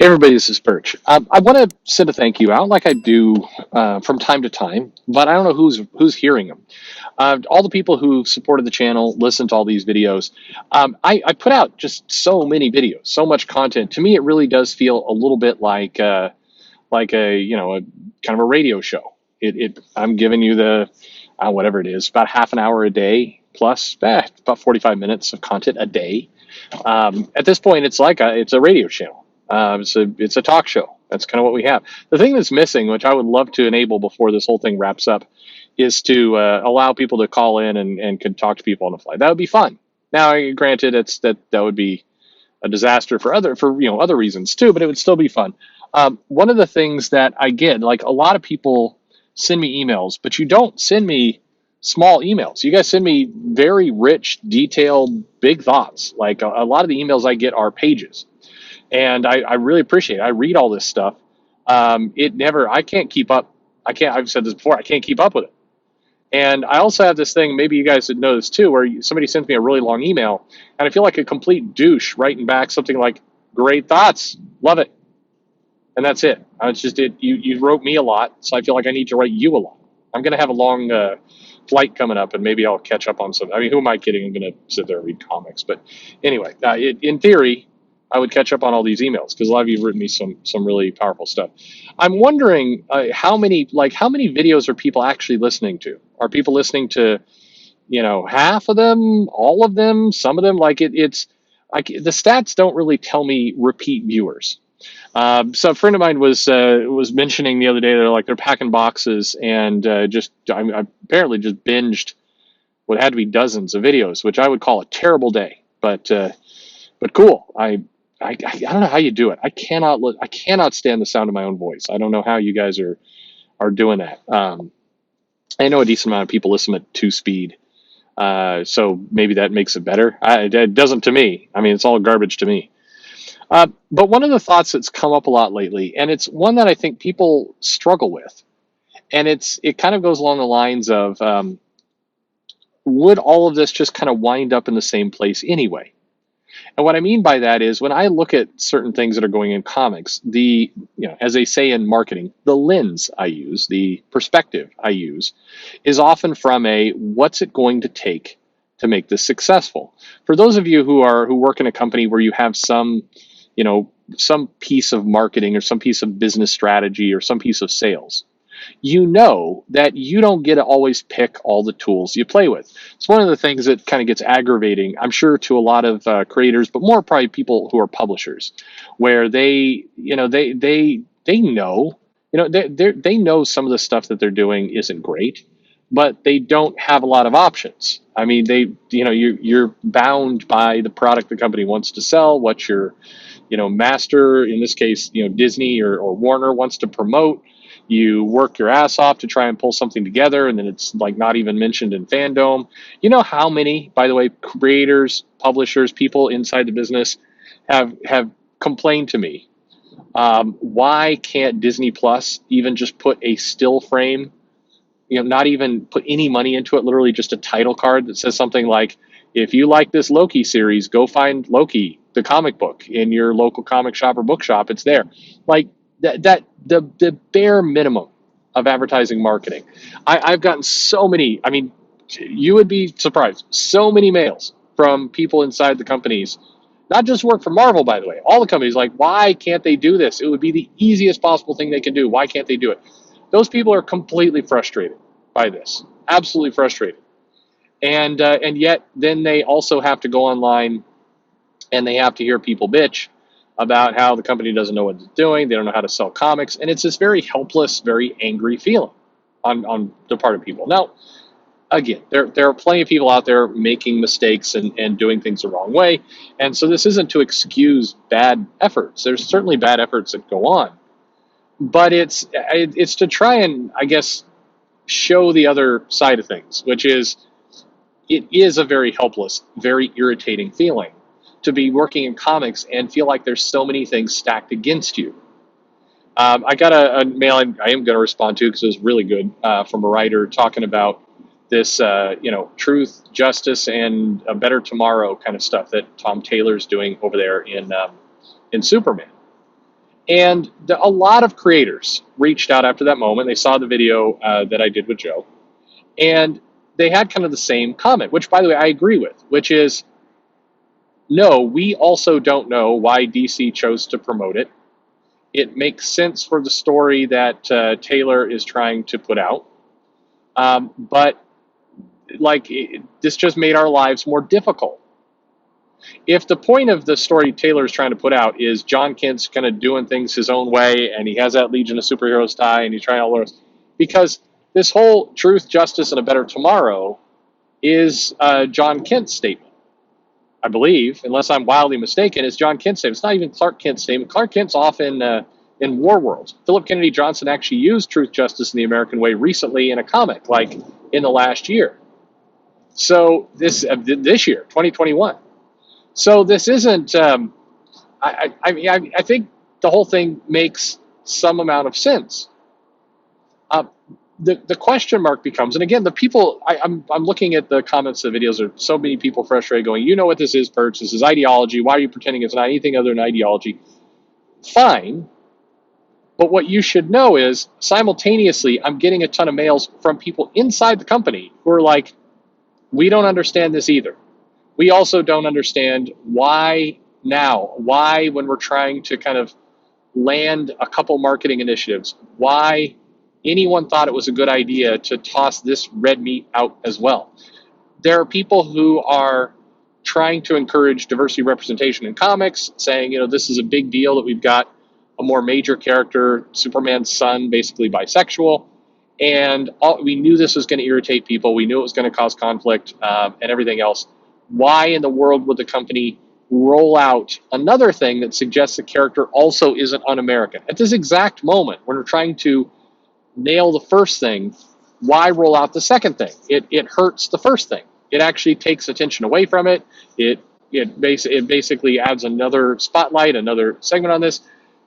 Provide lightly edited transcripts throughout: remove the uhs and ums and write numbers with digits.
everybody, this is Perch. I want to send a thank you out like I do from time to time, but I don't know who's hearing them. All the people who supported the channel, listened to all these videos. I put out just so many videos, so much content. To me, it really does feel a little bit like a kind of a radio show. I'm giving you the whatever it is, about half an hour a day plus about 45 minutes of content a day. At this point, it's a radio channel. It's a talk show. That's kind of what we have. The thing that's missing, which I would love to enable before this whole thing wraps up, is to allow people to call in and could talk to people on the fly. That would be fun. Now, granted, that would be a disaster for other reasons too, but it would still be fun. One of the things that I get, like a lot of people send me emails, but you don't send me small emails. You guys send me very rich, detailed, big thoughts. Like a lot of the emails I get are pages, and I really appreciate it. I read all this stuff. I can't keep up. I've said this before. I can't keep up with it. And I also have this thing, maybe you guys would know this too, where somebody sends me a really long email and I feel like a complete douche writing back something like, great thoughts, love it. And that's it. It's just it. You wrote me a lot, so I feel like I need to write you a lot. I'm going to have a long flight coming up, and maybe I'll catch up on some. I mean, who am I kidding? I'm going to sit there and read comics. But anyway, in theory, I would catch up on all these emails because a lot of you have written me some really powerful stuff. I'm wondering how many videos are people actually listening to? Are people listening to, half of them, all of them, some of them? It's like the stats don't really tell me repeat viewers. So a friend of mine was mentioning the other day they're packing boxes and I apparently just binged what had to be dozens of videos, which I would call a terrible day, but cool. I don't know how you do it. I cannot stand the sound of my own voice. I don't know how you guys are doing that. I know a decent amount of people listen at 2 speed, so maybe that makes it better. It doesn't to me. I mean, it's all garbage to me. But one of the thoughts that's come up a lot lately, and it's one that I think people struggle with, and it kind of goes along the lines of, would all of this just kind of wind up in the same place anyway? And what I mean by that is when I look at certain things that are going in comics, as they say in marketing, the lens I use, the perspective I use, is often from what's it going to take to make this successful? For those of you who work in a company where you have some piece of marketing or some piece of business strategy or some piece of sales, that you don't get to always pick all the tools you play with. It's one of the things that kind of gets aggravating, I'm sure, to a lot of creators, but more probably people who are publishers, where they know, they know some of the stuff that they're doing isn't great, but they don't have a lot of options. I mean, you're bound by the product the company wants to sell, what your, master, in this case, Disney or Warner wants to promote. You work your ass off to try and pull something together, and then it's like not even mentioned in fandom. You know how many, by the way, creators, publishers, people inside the business have complained to me. Why can't Disney Plus even just put a still frame, not even put any money into it, literally just a title card that says something like, if you like this Loki series, go find Loki, the comic book, in your local comic shop or bookshop. It's there. Like, the bare minimum of advertising marketing. I've gotten so many, I mean, you would be surprised, so many mails from people inside the companies, not just work for Marvel, by the way, all the companies, like, why can't they do this? It would be the easiest possible thing they can do. Why can't they do it? Those people are completely frustrated by this, absolutely frustrated. And yet then they also have to go online and they have to hear people bitch about how the company doesn't know what it's doing. They don't know how to sell comics. And it's this very helpless, very angry feeling on the part of people. Now, again, there are plenty of people out there making mistakes and doing things the wrong way. And so this isn't to excuse bad efforts. There's certainly bad efforts that go on. But it's to try and, I guess, show the other side of things, which is it is a very helpless, very irritating feeling to be working in comics and feel like there's so many things stacked against you. I got a mail I am going to respond to because it was really good from a writer talking about this, truth, justice, and a better tomorrow kind of stuff that Tom Taylor's doing over there in Superman. And a lot of creators reached out after that moment. They saw the video that I did with Joe, and they had kind of the same comment, which, by the way, I agree with, which is, no, we also don't know why DC chose to promote it. It makes sense for the story that Taylor is trying to put out. But this just made our lives more difficult. If the point of the story Taylor is trying to put out is John Kent's kind of doing things his own way, and he has that Legion of Superheroes tie, and he's trying all those, because this whole truth, justice, and a better tomorrow is John Kent's statement. I believe, unless I'm wildly mistaken, it's John Kent's statement. It's not even Clark Kent's statement. Clark Kent's off in War Worlds. Philip Kennedy Johnson actually used truth, justice, and the American way recently in a comic, like in the last year. So this year, 2021. So this isn't. I think the whole thing makes some amount of sense. The question mark becomes, and again, the people, I'm looking at the comments of the videos. There are so many people frustrated going, you know what this is, Perch? This is ideology. Why are you pretending it's not anything other than ideology? Fine. But what you should know is, simultaneously, I'm getting a ton of mails from people inside the company who are like, we don't understand this either. We also don't understand why now, why when we're trying to kind of land a couple marketing initiatives, why anyone thought it was a good idea to toss this red meat out as well. There are people who are trying to encourage diversity representation in comics, saying, this is a big deal that we've got a more major character, Superman's son, basically bisexual. And we knew this was going to irritate people. We knew it was going to cause conflict and everything else. Why in the world would the company roll out another thing that suggests the character also isn't un-American? At this exact moment, when we're trying to nail the first thing, why roll out the second thing? It hurts the first thing. It actually takes attention away from it. It basically adds another spotlight, another segment on this.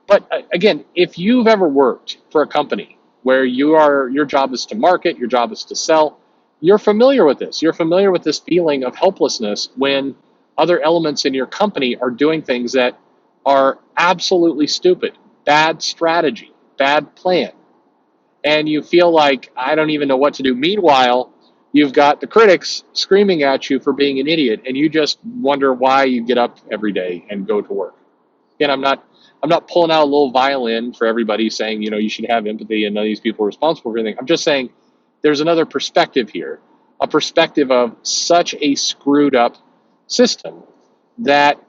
But again, if you've ever worked for a company where your job is to market, your job is to sell, you're familiar with this. You're familiar with this feeling of helplessness when other elements in your company are doing things that are absolutely stupid, bad strategy, bad plan. And you feel like, I don't even know what to do. Meanwhile, you've got the critics screaming at you for being an idiot, and you just wonder why you get up every day and go to work. Again, I'm not pulling out a little violin for everybody saying, you should have empathy and none of these people are responsible for anything. I'm just saying there's another perspective here, a perspective of such a screwed up system that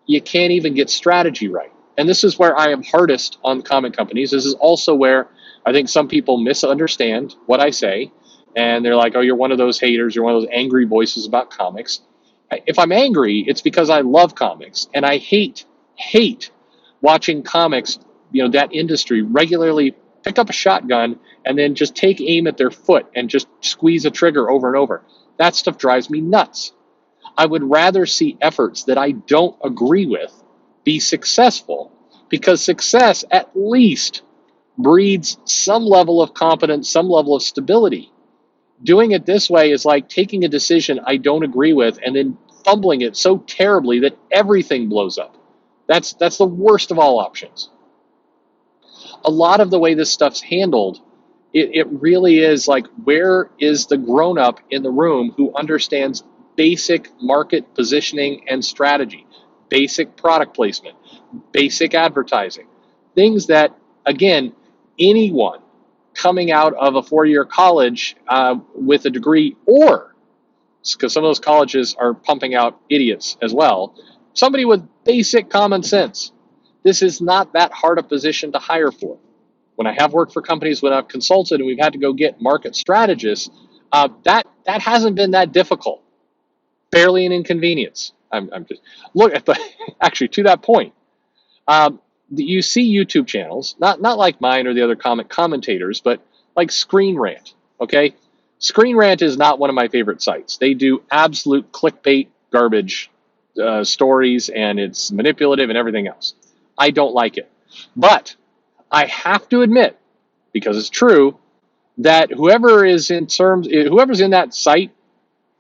you can't even get strategy right. And this is where I am hardest on comic companies. This is also where I think some people misunderstand what I say. And they're like, oh, you're one of those haters. You're one of those angry voices about comics. If I'm angry, it's because I love comics. And I hate watching comics, that industry regularly pick up a shotgun and then just take aim at their foot and just squeeze a trigger over and over. That stuff drives me nuts. I would rather see efforts that I don't agree with be successful, because success at least breeds some level of competence, some level of stability. Doing it this way is like taking a decision I don't agree with and then fumbling it so terribly that everything blows up. That's the worst of all options. A lot of the way this stuff's handled, it really is like, where is the grown-up in the room who understands basic market positioning and strategy, basic product placement, basic advertising, things that, again, anyone coming out of a 4-year college with a degree, or because some of those colleges are pumping out idiots as well, somebody with basic common sense. This is not that hard a position to hire for. When I have worked for companies, when I've consulted and we've had to go get market strategists, that hasn't been that difficult. Barely an inconvenience. I'm just look at the actually, to that point. You see YouTube channels, not like mine or the other comic commentators, but like Screen Rant. Okay, Screen Rant is not one of my favorite sites. They do absolute clickbait garbage stories, and it's manipulative and everything else. I don't like it, but I have to admit, because it's true, that whoever's in that site,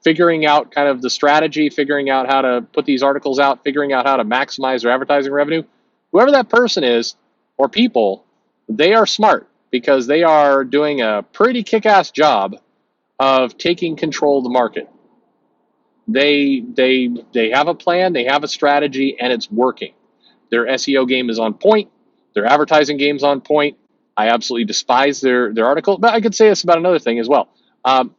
figuring out kind of the strategy, figuring out how to put these articles out, figuring out how to maximize their advertising revenue, whoever that person is, or people, they are smart because they are doing a pretty kick-ass job of taking control of the market. They have a plan, they have a strategy, and it's working. Their SEO game is on point. Their advertising game is on point. I absolutely despise their article, but I could say this about another thing as well. Um,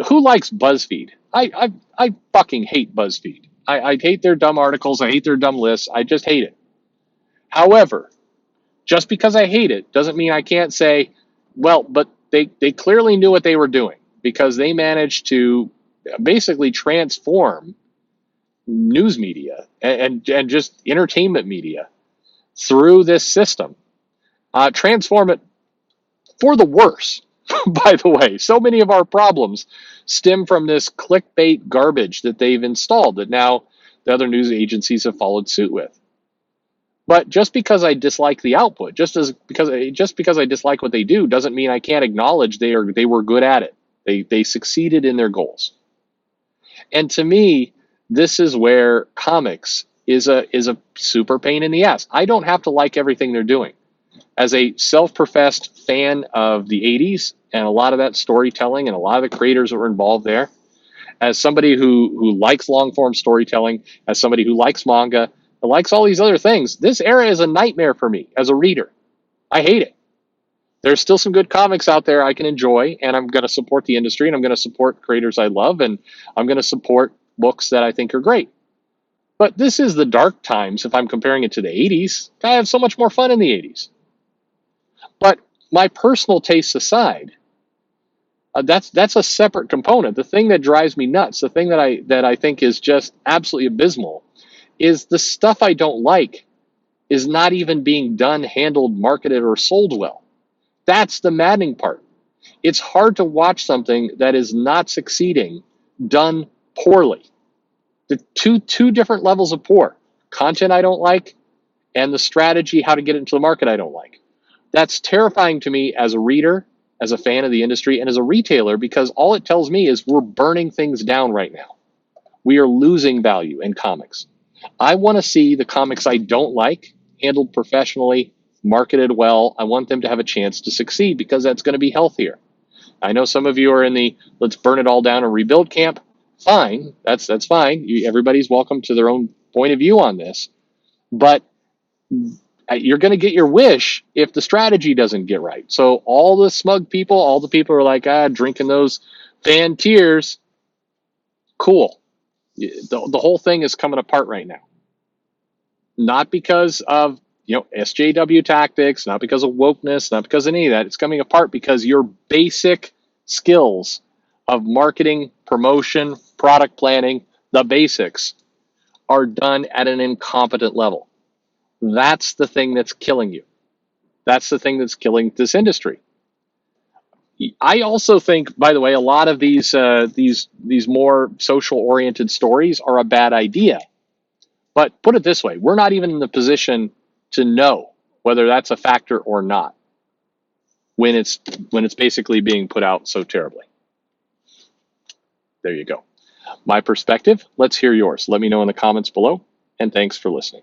who likes BuzzFeed? I fucking hate BuzzFeed. I hate their dumb articles. I hate their dumb lists. I just hate it. However, just because I hate it doesn't mean I can't say, well, but they clearly knew what they were doing because they managed to basically transform news media and just entertainment media through this system, transform it for the worse. By the way, so many of our problems stem from this clickbait garbage that they've installed that now the other news agencies have followed suit with. But just because I dislike the output, just because I dislike what they do, doesn't mean I can't acknowledge they were good at it. They succeeded in their goals. And to me, this is where comics is a super pain in the ass. I don't have to like everything they're doing. As a self-professed fan of the 80s and a lot of that storytelling and a lot of the creators that were involved there, as somebody who likes long-form storytelling, as somebody who likes manga, and likes all these other things, this era is a nightmare for me as a reader. I hate it. There's still some good comics out there I can enjoy, and I'm going to support the industry, and I'm going to support creators I love, and I'm going to support books that I think are great. But this is the dark times if I'm comparing it to the 80s. I had so much more fun in the 80s. But my personal tastes aside, that's a separate component. The thing that drives me nuts, the thing that I think is just absolutely abysmal, is the stuff I don't like is not even being done, handled, marketed, or sold well. That's the maddening part. It's hard to watch something that is not succeeding done poorly. The two different levels of poor. Content I don't like, and the strategy how to get it into the market I don't like. That's terrifying to me as a reader, as a fan of the industry, and as a retailer, because all it tells me is we're burning things down right now. We are losing value in comics. I want to see the comics I don't like handled professionally, marketed well. I want them to have a chance to succeed because that's going to be healthier. I know some of you are in the let's burn it all down and rebuild camp. Fine, that's fine. Everybody's welcome to their own point of view on this. But you're going to get your wish if the strategy doesn't get right. So all the smug people, all the people who are like, drinking those fan tears, cool. The whole thing is coming apart right now. Not because of SJW tactics, not because of wokeness, not because of any of that. It's coming apart because your basic skills of marketing, promotion, product planning, the basics, are done at an incompetent level. That's the thing that's killing you. That's the thing that's killing this industry. I also think, by the way, a lot of these more social-oriented stories are a bad idea. But put it this way, we're not even in the position to know whether that's a factor or not when it's basically being put out so terribly. There you go. My perspective. Let's hear yours. Let me know in the comments below, and thanks for listening.